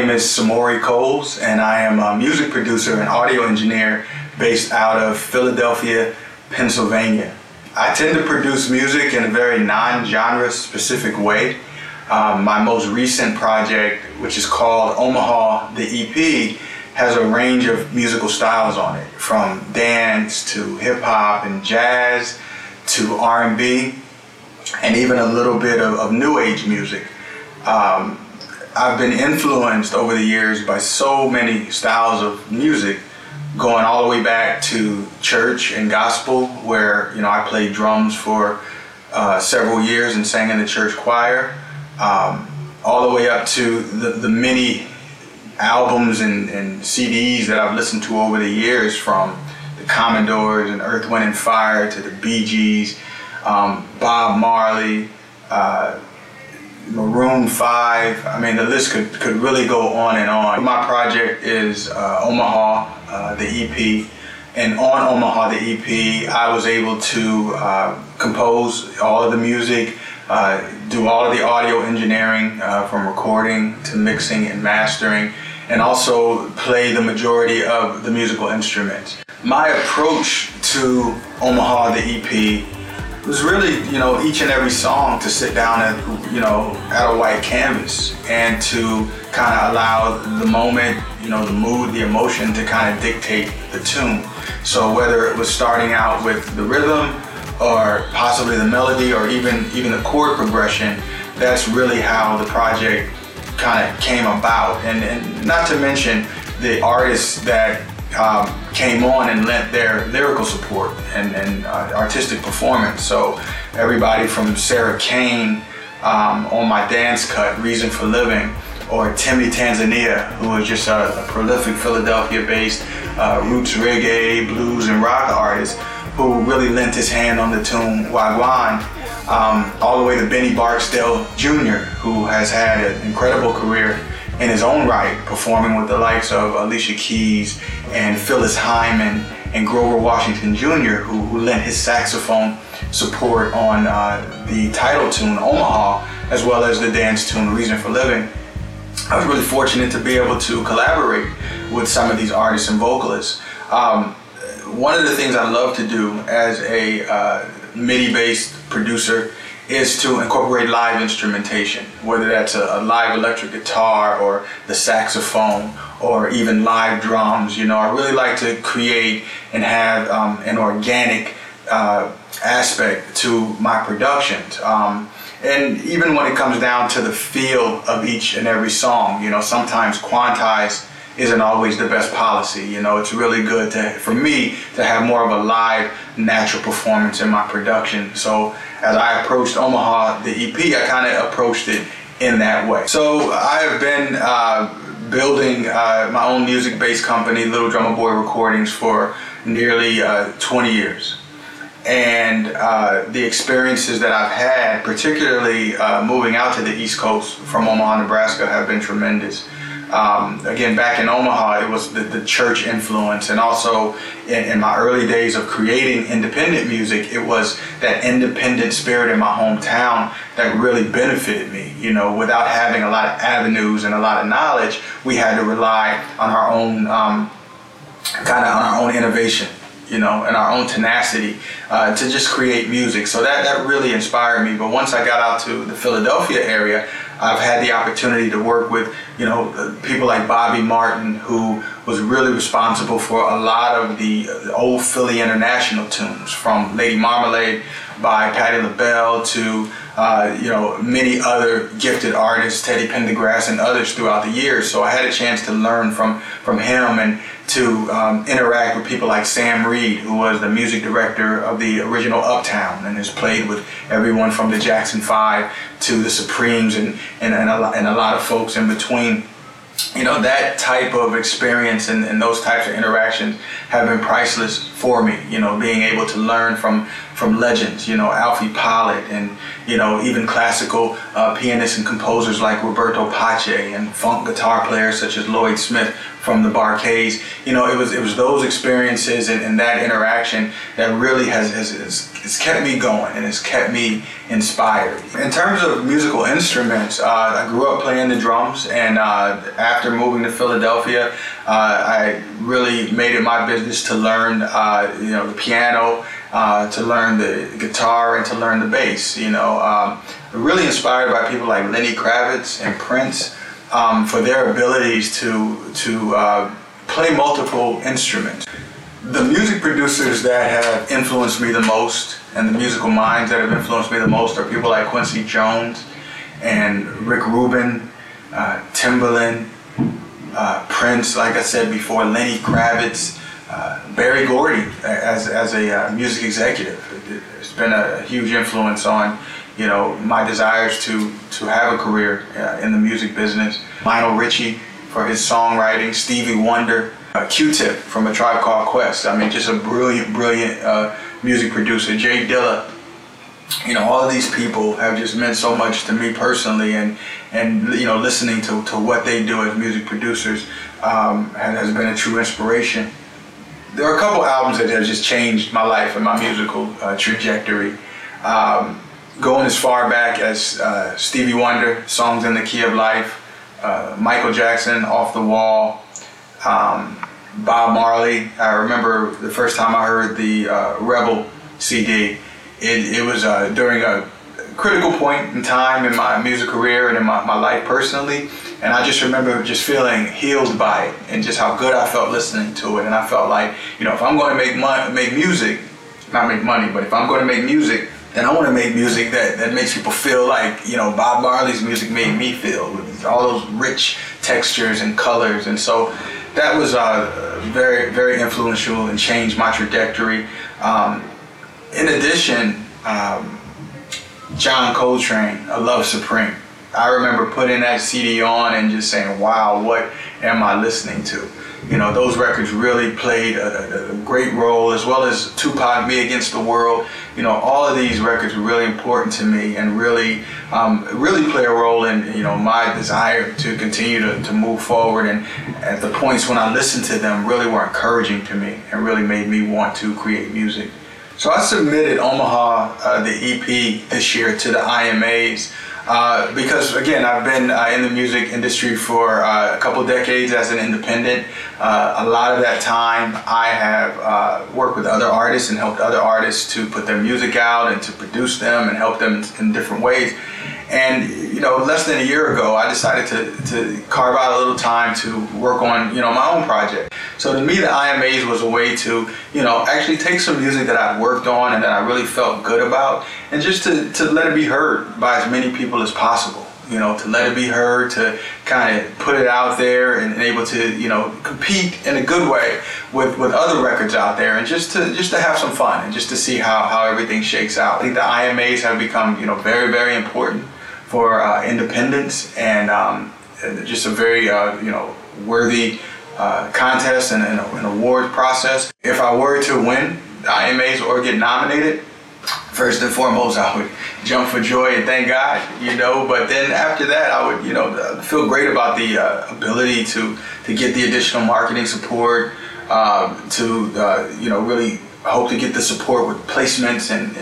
name is Samori Coles, and I am a music producer and audio engineer based out of Philadelphia, Pennsylvania. I tend to produce music in a very non-genre specific way. My most recent project, which is called Omaha, the EP, has a range of musical styles on it, from dance to hip hop and jazz to R&B, and even a little bit of new age music. I've been influenced over the years by so many styles of music, going all the way back to church and gospel, where I played drums for several years and sang in the church choir, all the way up to the many albums and CDs that I've listened to over the years, from the Commodores and Earth, Wind and Fire to the Bee Gees, Bob Marley, Maroon 5. I mean, the list could really go on and on. My project is Omaha, the EP. And on Omaha, the EP, I was able to compose all of the music, do all of the audio engineering, from recording to mixing and mastering, and also play the majority of the musical instruments. My approach to Omaha, the EP, was really, each and every song to sit down at a white canvas and to kind of allow the moment, the mood, the emotion to kind of dictate the tune. So whether it was starting out with the rhythm or possibly the melody or even the chord progression, that's really how the project kind of came about. And not to mention the artists that came on and lent their lyrical support and artistic performance. So everybody from Sarah Kane on my dance cut, Reason for Living, or Timmy Tanzania, who is just a prolific Philadelphia-based roots reggae, blues, and rock artist who really lent his hand on the tune Wagwan, all the way to Benny Barksdale Jr., who has had an incredible career in his own right, performing with the likes of Alicia Keys and Phyllis Hyman and Grover Washington Jr., who lent his saxophone support on the title tune, Omaha, as well as the dance tune, Reason for Living. I was really fortunate to be able to collaborate with some of these artists and vocalists. One of the things I love to do as a MIDI-based producer is to incorporate live instrumentation, whether that's a live electric guitar or the saxophone or even live drums. I really like to create and have an organic aspect to my productions. And even when it comes down to the feel of each and every song, sometimes quantize isn't always the best policy. It's really good for me to have more of a live, natural performance in my production. So as I approached Omaha, the EP, I kind of approached it in that way. So I have been building my own music-based company, Little Drummer Boy Recordings, for nearly 20 years. And the experiences that I've had, particularly moving out to the East Coast from Omaha, Nebraska, have been tremendous. Again, back in Omaha, it was the church influence, and also in my early days of creating independent music, it was that independent spirit in my hometown that really benefited me. Without having a lot of avenues and a lot of knowledge, we had to rely on our own on our own innovation, and our own tenacity to just create music. So that really inspired me. But once I got out to the Philadelphia area, I've had the opportunity to work with, people like Bobby Martin, who was really responsible for a lot of the old Philly international tunes, from Lady Marmalade by Patti LaBelle to, many other gifted artists, Teddy Pendergrass and others throughout the years. So I had a chance to learn from him and to interact with people like Sam Reed, who was the music director of the original Uptown and has played with everyone from the Jackson 5 to the Supremes and a lot of folks in between. That type of experience and those types of interactions have been priceless for me. Being able to learn from legends, Alfie Pollard, and even classical pianists and composers like Roberto Pace, and funk guitar players such as Lloyd Smith from the barcades. You know, it was those experiences and that interaction that really has kept me going and has kept me inspired. In terms of musical instruments, I grew up playing the drums, and after moving to Philadelphia, I really made it my business to learn the piano, to learn the guitar, and to learn the bass. You know, really inspired by people like Lenny Kravitz and Prince, for their abilities to play multiple instruments. The music producers that have influenced me the most, and the musical minds that have influenced me the most, are people like Quincy Jones and Rick Rubin, Timbaland, Prince, like I said before, Lenny Kravitz, Barry Gordy as a music executive. It's been a huge influence on, you know, my desires to have a career in the music business. Lionel Richie for his songwriting, Stevie Wonder, Q-Tip from A Tribe Called Quest. I mean, just a brilliant music producer. Jay Dilla. You know, all of these people have just meant so much to me personally, and you know, listening to what they do as music producers has been a true inspiration. There are a couple albums that have just changed my life and my musical trajectory. Going as far back as Stevie Wonder, Songs in the Key of Life, Michael Jackson, Off the Wall, Bob Marley. I remember the first time I heard the Rebel CD. It was during a critical point in time in my music career and in my life personally, and I just remember just feeling healed by it and just how good I felt listening to it. And I felt like, you know, if I'm going to make music, not make money, but if I'm going to make music, then I want to make music that makes people feel like, you know, Bob Marley's music made me feel, with all those rich textures and colors. And so that was very, very influential and changed my trajectory. In addition, John Coltrane, A Love Supreme. I remember putting that CD on and just saying, wow, what am I listening to? You know, those records really played a great role, as well as Tupac, Me Against the World. You know, all of these records were really important to me and really play a role in, you know, my desire to continue to move forward. And at the points when I listened to them, really were encouraging to me and really made me want to create music. So I submitted Omaha, the EP, this year to the IMAs. Because again, I've been in the music industry for a couple decades as an independent. A lot of that time I have worked with other artists and helped other artists to put their music out and to produce them and help them in different ways. And, you know, less than a year ago, I decided to carve out a little time to work on, you know, my own project. So to me, the IMAs was a way to, you know, actually take some music that I've worked on and that I really felt good about, and just to let it be heard by as many people as possible. You know, to let it be heard, to kind of put it out there and able to, you know, compete in a good way with other records out there, and just to have some fun and just to see how everything shakes out. I think the IMAs have become, you know, very, very important for independence, and just a very, you know, worthy contest and an award process. If I were to win the IMAs or get nominated, first and foremost, I would jump for joy and thank God, you know. But then after that, I would, you know, feel great about the ability to get the additional marketing support, you know, really hope to get the support with placements and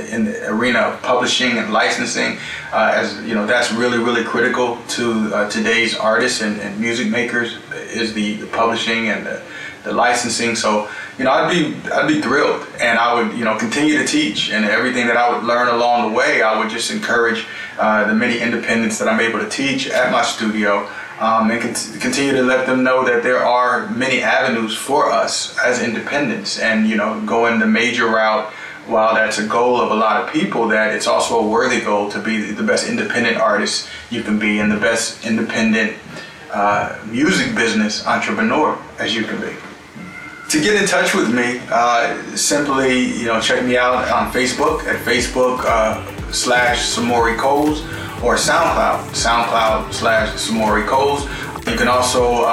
in the arena of publishing and licensing, as you know, that's really, really critical to today's artists and music makers, is the publishing and the licensing. So, you know, I'd be thrilled, and I would, you know, continue to teach, and everything that I would learn along the way, I would just encourage the many independents that I'm able to teach at my studio, and continue to let them know that there are many avenues for us as independents. And, you know, going the major route, while that's a goal of a lot of people, that it's also a worthy goal to be the best independent artist you can be and the best independent music business entrepreneur as you can be. To get in touch with me, simply, you know, check me out on Facebook at Facebook/Samori Coles, or SoundCloud/Samori Coles. You can also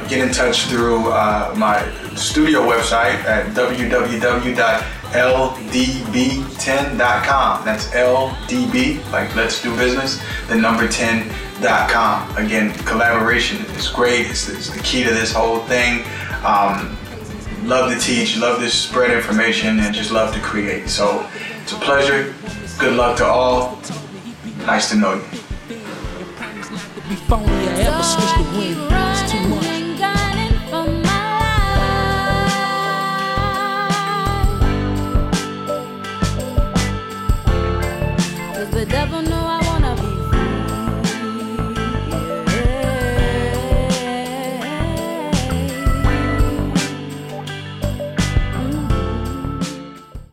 get in touch through my studio website at www.samori.com. ldb10.com. That's LDB, like let's do business, the number 10.com. Again, collaboration is great. It's the key to this whole thing. Love to teach, love to spread information, and just love to create. So it's a pleasure. Good luck to all. Nice to know you. Before I ever switch the wind, it's too much.